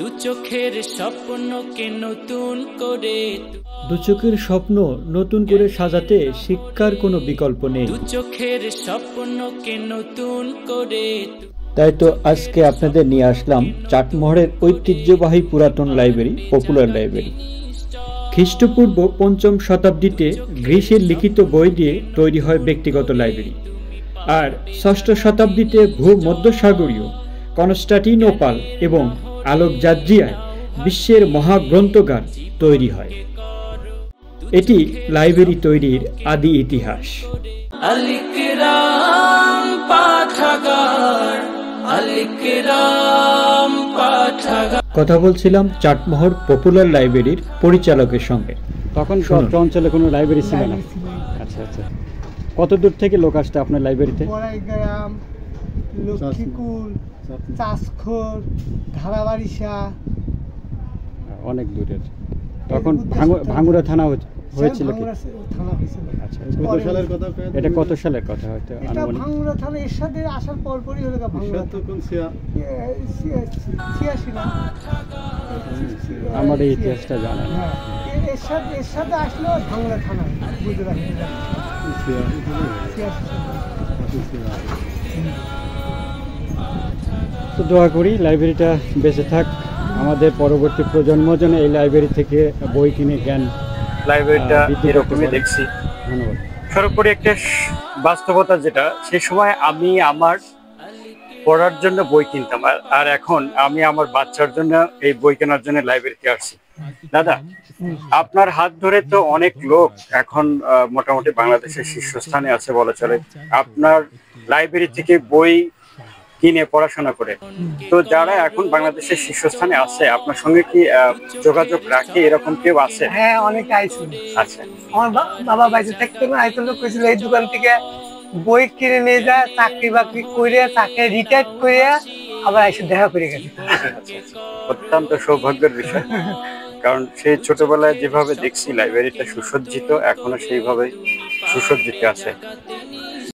দু চোখের স্বপ্নকে নতুন করে দু চোখের স্বপ্ন নতুন করে সাজাতে শিক্ষার কোনো বিকল্প নেই। দু চোখের স্বপ্নকে নতুন করে তাই তো আজকে আপনাদের নিয়ে আসলাম চাটমোহরের ঐতিহ্যবাহী পুরাতন লাইব্রেরি পপুলার লাইব্রেরি। খ্রিস্টপূর্ব ৫ম শতাব্দীতে গ্রিসের লিখিত বই দিয়ে তৈরি হয় ব্যক্তিগত লাইব্রেরি, আর ৬ষ্ঠ শতাব্দীতে ভূমধ্যসাগরীয় কনস্টান্টিনোপল এবং আলেকজান্দ্রিয়ায় বিশ্বের মহাগ্রন্থাগার তৈরি হয়। এটি লাইব্রেরি তৈরির আদি ইতিহাস। আল ইকরাম পাঠাগার, আল ইকরাম পাঠাগার। কথা বলছিলাম চাটমোহর পপুলার লাইব্রেরির পরিচালকের সঙ্গে। তখন অঞ্চলে কোনো লাইব্রেরি ছিল না। আচ্ছা আচ্ছা, কত দূর থেকে লোক আসতো আপনার লাইব্রেরিতে? বড়াইগ্রাম, লক্ষ্মীকুল, চাষখোর, ধারাবাড়িশা, অনেক দূরের। তখন ভাঙ্গুড়া থানা হয়েছিল কি? থানা হয়েছিল। আচ্ছা, এটা কত সালের কথা? হয়তো এটা ভাঙ্গুড়া থানা এরশাদের আসার পরপরই হলো ভাঙ্গুড়া। তখন 86 না, আমার এই ইতিহাসটা জানা নেই। এরশাদে আসলো ভাঙ্গুড়া থানা, গুজরাট। তো দোয়া করি লাইব্রেরিটা বেঁচে থাক, আমাদের পরবর্তী প্রজন্ম যেন এই লাইব্রেরি থেকে বই কিনে জ্ঞান লাইব্রেরিটা এরকমই দেখছি। ধন্যবাদ। সর্বোপরি একটা বাস্তবতা যেটা, সেই সময় আমি আমার পড়ার জন্য বই কিনতাম, আর এখন আমি আমার বাচ্চার জন্য এই বই কেনার জন্য লাইব্রেরিতে আসছি। দাদা, আপনার হাত ধরে তো অনেক লোক এখন মোটামুটি বাংলাদেশের শীর্ষস্থানে আছে বলা চলে, আপনার লাইব্রেরি থেকে বই কিনে পড়াশোনা করে। তো যারা এখন বাংলাদেশের শীর্ষস্থানে আছে, আপনার সঙ্গে কি যোগাযোগ রাখে, এরকম কেউ আছে? হ্যাঁ, অনেক আইছিল। আচ্ছা, আমার বাবা বাইরে থাকতো না, আইছিল, কইছিল এই দোকান থেকে বই কিনে নিয়ে যায়, চাকরি বাকরি করে, চাকরি রিটায়ার করে আবার এসে দেখা করে গেছে। অত্যন্ত সৌভাগ্যের বিষয়, কারণ সেই ছোটবেলায় যেভাবে দেখছি লাইব্রেরিটা সুসজ্জিত, এখনো সেইভাবে সুসজ্জিত আছে।